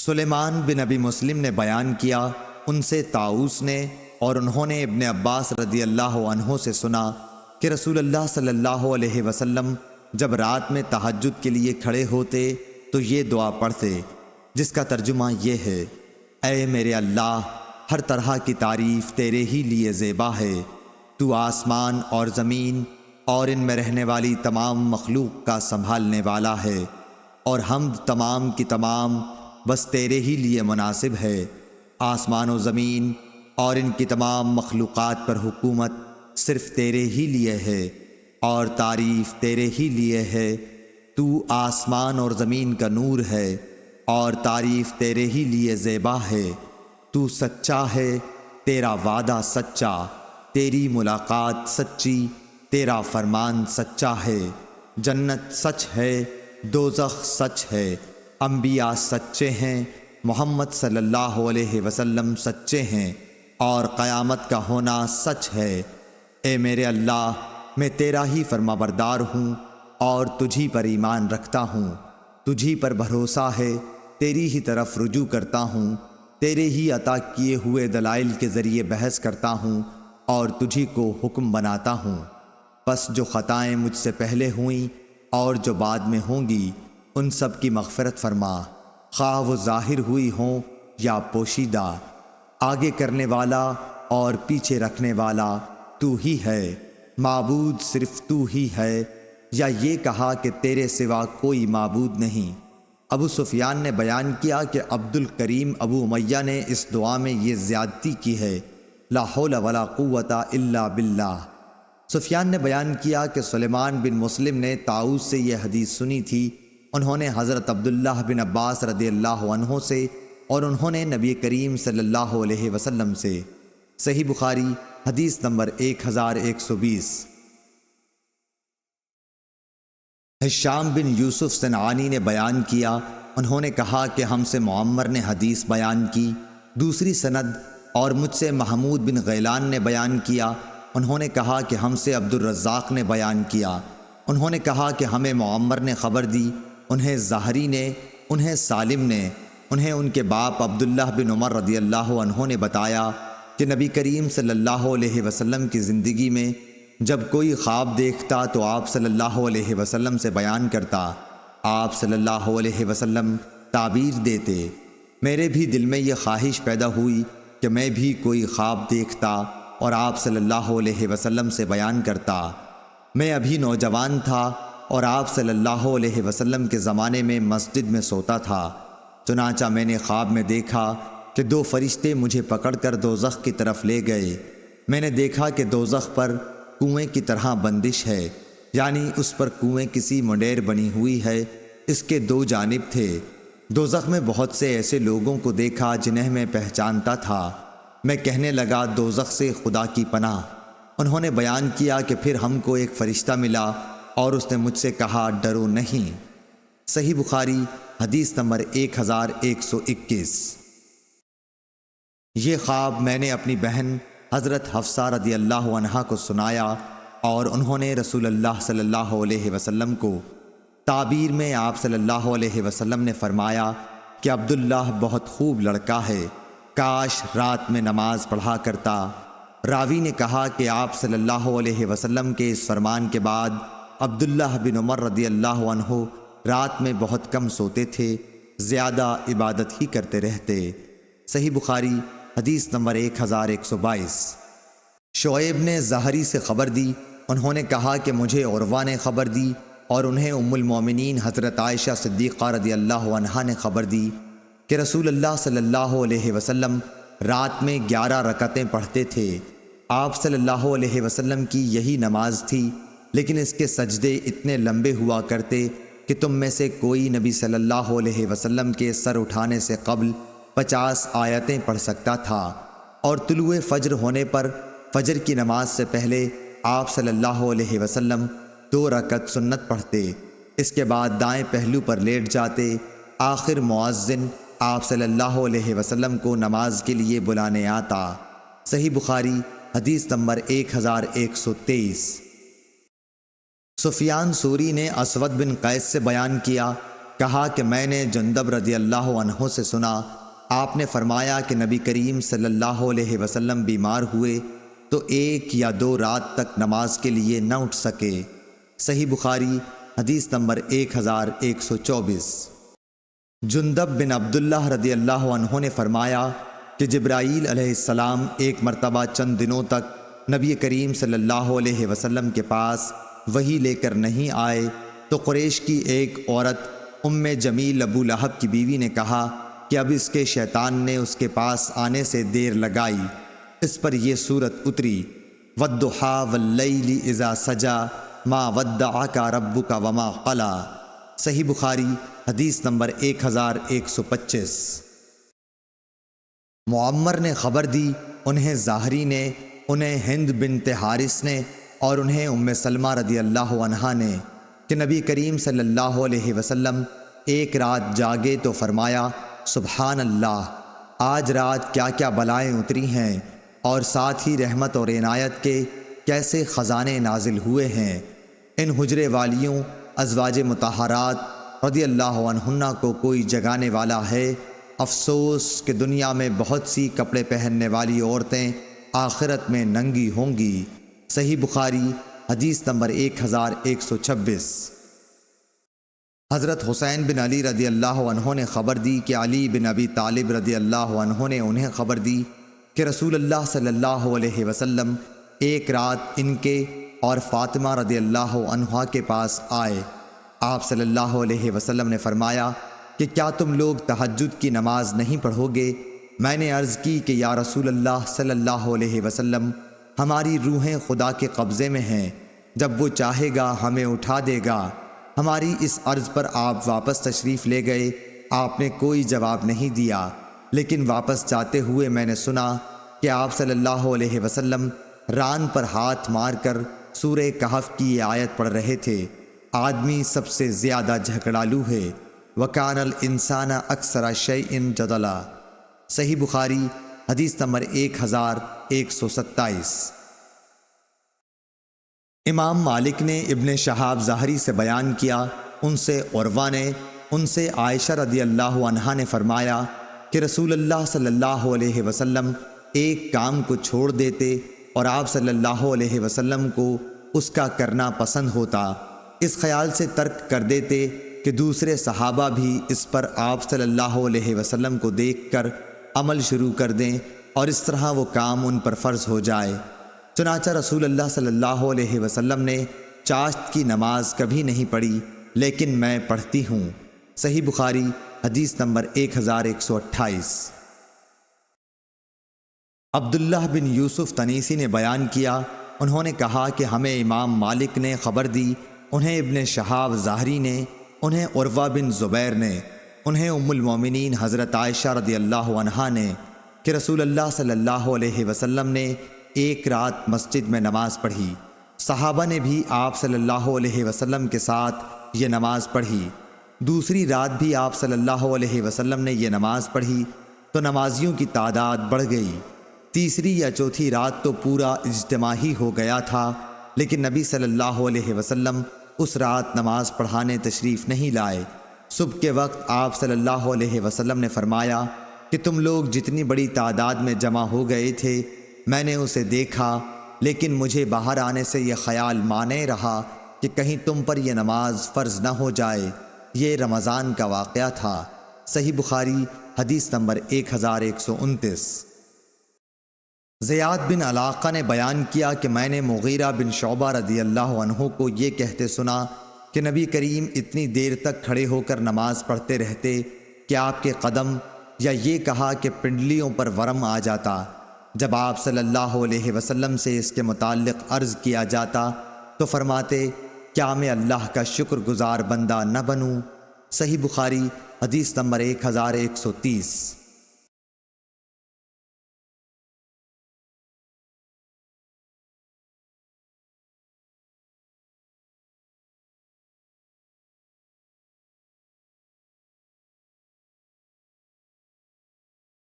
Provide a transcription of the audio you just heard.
سلیمان بن ابی مسلم نے بیان کیا، ان سے طاؤس نے اور انہوں نے ابن عباس رضی اللہ عنہ سے سنا کہ رسول اللہ صلی اللہ علیہ وسلم جب رات میں تہجد کے لیے کھڑے ہوتے تو یہ دعا پڑھتے، جس کا ترجمہ یہ ہے: اے میرے اللہ، ہر طرح کی تعریف تیرے ہی لیے زیبا ہے، تو آسمان اور زمین اور ان میں رہنے والی تمام مخلوق کا سنبھالنے والا ہے، اور حمد تمام کی تمام بس تیرے ہی لیے مناسب ہے۔ آسمان و زمین اور ان کی تمام مخلوقات پر حکومت صرف تیرے ہی لیے ہے اور تعریف تیرے ہی لیے ہے۔ تو آسمان اور زمین کا نور ہے اور تعریف تیرے ہی لیے زیبا ہے۔ تو سچا ہے، تیرا وعدہ سچا، تیری ملاقات سچی، تیرا فرمان سچا ہے۔ جنت سچ ہے، دوزخ سچ ہے، انبیاء سچے ہیں، محمد صلی اللہ علیہ وسلم سچے ہیں، اور قیامت کا ہونا سچ ہے۔ اے میرے اللہ، میں تیرا ہی فرما بردار ہوں اور تجھی پر ایمان رکھتا ہوں، تجھی پر بھروسہ ہے، تیری ہی طرف رجوع کرتا ہوں، تیرے ہی عطا کیے ہوئے دلائل کے ذریعے بحث کرتا ہوں اور تجھی کو حکم بناتا ہوں۔ پس جو خطائیں مجھ سے پہلے ہوئیں اور جو بعد میں ہوں گی، ان سب کی مغفرت فرما، خواہ وہ ظاہر ہوئی ہوں یا پوشیدہ۔ آگے کرنے والا اور پیچھے رکھنے والا تو ہی ہے، معبود صرف تو ہی ہے، یا یہ کہا کہ تیرے سوا کوئی معبود نہیں۔ ابو سفیان نے بیان کیا کہ عبد الکریم ابو امیہ نے اس دعا میں یہ زیادتی کی ہے: لا حول ولا قوت الا باللہ۔ سفیان نے بیان کیا کہ سلیمان بن مسلم نے طاؤس سے یہ حدیث سنی تھی، انہوں نے حضرت عبداللہ بن عباس رضی اللہ عنہ سے، اور انہوں نے نبی کریم صلی اللہ علیہ وسلم سے۔ صحیح بخاری حدیث نمبر 1120۔ ہشام بن یوسف صنعانی نے بیان کیا، انہوں نے کہا کہ ہم سے معمر نے حدیث بیان کی، دوسری سند، اور مجھ سے محمود بن غیلان نے بیان کیا، انہوں نے کہا کہ ہم سے عبد الرزاق نے بیان کیا، انہوں نے کہا کہ ہمیں معمر نے خبر دی، انہیں زہری نے، انہیں سالم نے، انہیں ان کے باپ عبداللہ بن عمر رضی اللہ عنہ نے بتایا کہ نبی کریم صلی اللہ علیہ وسلم کی زندگی میں جب کوئی خواب دیکھتا تو آپ صلی اللہ علیہ وسلم سے بیان کرتا، آپ صلی اللہ علیہ وسلم تعبیر دیتے۔ میرے بھی دل میں یہ خواہش پیدا ہوئی کہ میں بھی کوئی خواب دیکھتا اور آپ صلی اللہ علیہ وسلم سے بیان کرتا۔ میں ابھی نوجوان تھا اور آپ صلی اللہ علیہ وسلم کے زمانے میں مسجد میں سوتا تھا، چنانچہ میں نے خواب میں دیکھا کہ دو فرشتے مجھے پکڑ کر دوزخ کی طرف لے گئے۔ میں نے دیکھا کہ دوزخ پر کنویں کی طرح بندش ہے، یعنی اس پر کنویں کسی منڈیر بنی ہوئی ہے، اس کے دو جانب تھے۔ دوزخ میں بہت سے ایسے لوگوں کو دیکھا جنہیں میں پہچانتا تھا۔ میں کہنے لگا، دوزخ سے خدا کی پناہ۔ انہوں نے بیان کیا کہ پھر ہم کو ایک فرشتہ ملا اور اس نے مجھ سے کہا، ڈرو نہیں۔ صحیح بخاری حدیث نمبر 1121۔ یہ خواب میں نے اپنی بہن حضرت حفصہ رضی اللہ عنہا کو سنایا، اور انہوں نے رسول اللہ صلی اللہ علیہ وسلم کو تعبیر میں آپ صلی اللہ علیہ وسلم نے فرمایا کہ عبداللہ بہت خوب لڑکا ہے، کاش رات میں نماز پڑھا کرتا۔ راوی نے کہا کہ آپ صلی اللہ علیہ وسلم کے اس فرمان کے بعد عبداللہ بن عمر رضی اللہ عنہ رات میں بہت کم سوتے تھے، زیادہ عبادت ہی کرتے رہتے۔ صحیح بخاری حدیث نمبر 1122۔ شعیب نے زہری سے خبر دی، انہوں نے کہا کہ مجھے عروہ نے خبر دی، اور انہیں ام المومنین حضرت عائشہ صدیقہ رضی اللہ عنہا نے خبر دی کہ رسول اللہ صلی اللہ علیہ وسلم رات میں 11 رکعتیں پڑھتے تھے۔ آپ صلی اللہ علیہ وسلم کی یہی نماز تھی، لیکن اس کے سجدے اتنے لمبے ہوا کرتے کہ تم میں سے کوئی نبی صلی اللہ علیہ وسلم کے سر اٹھانے سے قبل 50 آیتیں پڑھ سکتا تھا، اور طلوع فجر ہونے پر فجر کی نماز سے پہلے آپ صلی اللہ علیہ وسلم 2 رکعت سنت پڑھتے، اس کے بعد دائیں پہلو پر لیٹ جاتے۔ آخر مؤذن آپ صلی اللہ علیہ وسلم کو نماز کے لیے بلانے آتا۔ صحیح بخاری حدیث نمبر 1123۔ سفیان ثوری نے اسود بن قیس سے بیان کیا، کہا کہ میں نے جندب رضی اللہ عنہ سے سنا، آپ نے فرمایا کہ نبی کریم صلی اللہ علیہ وسلم بیمار ہوئے تو 1 یا 2 رات تک نماز کے لیے نہ اٹھ سکے۔ صحیح بخاری حدیث نمبر 1124۔ جندب بن عبداللہ رضی اللہ عنہ نے فرمایا کہ جبرائیل علیہ السلام ایک مرتبہ چند دنوں تک نبی کریم صلی اللہ علیہ وسلم کے پاس وحی لے کر نہیں آئے تو قریش کی ایک عورت ام جمیل ابو لہب کی بیوی نے کہا کہ اب اس کے شیطان نے اس کے پاس آنے سے دیر لگائی۔ اس پر یہ صورت اتری، وَالضُّحَىٰ وَاللَّيْلِ إِذَا سَجَىٰ مَا وَدَّعَكَ رَبُّكَ وَمَا قَلَىٰ۔ صحیح بخاری حدیث نمبر 1125۔ معمر نے خبر دی، انہیں ظاہری نے، انہیں ہند بنت حارث نے اور انہیں ام سلمہ رضی اللہ عنہا نے کہ نبی کریم صلی اللہ علیہ وسلم ایک رات جاگے تو فرمایا، سبحان اللہ، آج رات کیا کیا بلائیں اتری ہیں اور ساتھ ہی رحمت اور عنایت کے کیسے خزانے نازل ہوئے ہیں۔ ان حجرے والیوں ازواج مطہرات رضی اللہ عنہن کو کوئی جگانے والا ہے؟ افسوس کہ دنیا میں بہت سی کپڑے پہننے والی عورتیں آخرت میں ننگی ہوں گی۔ صحیح بخاری حدیث نمبر 1126۔ حضرت حسین بن علی رضی اللہ عنہ نے خبر دی کہ علی بن ابی طالب رضی اللہ عنہ نے انہیں خبر دی کہ رسول اللہ صلی اللہ علیہ وسلم ایک رات ان کے اور فاطمہ رضی اللہ عنہا کے پاس آئے۔ آپ صلی اللہ علیہ وسلم نے فرمایا کہ کیا تم لوگ تہجد کی نماز نہیں پڑھو گے؟ میں نے عرض کی کہ یا رسول اللہ صلی اللہ علیہ وسلم، ہماری روحیں خدا کے قبضے میں ہیں، جب وہ چاہے گا ہمیں اٹھا دے گا۔ ہماری اس عرض پر آپ واپس تشریف لے گئے۔ آپ نے کوئی جواب نہیں دیا، لیکن واپس جاتے ہوئے میں نے سنا کہ آپ صلی اللہ علیہ وسلم ران پر ہاتھ مار کر سورہ کہف کی یہ آیت پڑھ رہے تھے، آدمی سب سے زیادہ جھگڑالو ہے، وَكَانَ الْإِنسَانَ أَكْثَرَ شَيْءٍ جَدَلًا۔ صحیح بخاری حدیث نمبر 1127۔ امام مالک نے ابن شہاب ظاہری سے بیان کیا، ان سے عروہ نے، ان سے عائشہ رضی اللہ عنہا نے فرمایا کہ رسول اللہ صلی اللہ علیہ وسلم ایک کام کو چھوڑ دیتے اور آپ صلی اللہ علیہ وسلم کو اس کا کرنا پسند ہوتا، اس خیال سے ترک کر دیتے کہ دوسرے صحابہ بھی اس پر آپ صلی اللہ علیہ وسلم کو دیکھ کر عمل شروع کر دیں اور اس طرح وہ کام ان پر فرض ہو جائے۔ چنانچہ رسول اللہ صلی اللہ علیہ وسلم نے چاشت کی نماز کبھی نہیں پڑھی، لیکن میں پڑھتی ہوں۔ صحیح بخاری حدیث نمبر 1128۔ عبداللہ بن یوسف تنیسی نے بیان کیا، انہوں نے کہا کہ ہمیں امام مالک نے خبر دی، انہیں ابن شہاب ظاہری نے، انہیں عروہ بن زبیر نے، انہیں ام المومنین حضرت عائشہ رضی اللہ عنہا نے کہ رسول اللہ صلی اللہ علیہ وسلم نے ایک رات مسجد میں نماز پڑھی۔ صحابہ نے بھی آپ صلی اللہ علیہ وسلم کے ساتھ یہ نماز پڑھی۔ دوسری رات بھی آپ صلی اللہ علیہ وسلم نے یہ نماز پڑھی تو نمازیوں کی تعداد بڑھ گئی۔ تیسری یا چوتھی رات تو پورا اجتماع ہی ہو گیا تھا، لیکن نبی صلی اللہ علیہ وسلم اس رات نماز پڑھانے تشریف نہیں لائے۔ صبح کے وقت آپ صلی اللہ علیہ وسلم نے فرمایا کہ تم لوگ جتنی بڑی تعداد میں جمع ہو گئے تھے میں نے اسے دیکھا، لیکن مجھے باہر آنے سے یہ خیال مانے رہا کہ کہیں تم پر یہ نماز فرض نہ ہو جائے۔ یہ رمضان کا واقعہ تھا۔ صحیح بخاری حدیث نمبر 1129۔ زیاد بن علاقہ نے بیان کیا کہ میں نے مغیرہ بن شعبہ رضی اللہ عنہ کو یہ کہتے سنا کہ نبی کریم اتنی دیر تک کھڑے ہو کر نماز پڑھتے رہتے کہ آپ کے قدم، یا یہ کہا کہ پنڈلیوں پر ورم آ جاتا۔ جب آپ صلی اللہ علیہ وسلم سے اس کے متعلق عرض کیا جاتا تو فرماتے، کیا میں اللہ کا شکر گزار بندہ نہ بنوں؟ صحیح بخاری حدیث نمبر 1130۔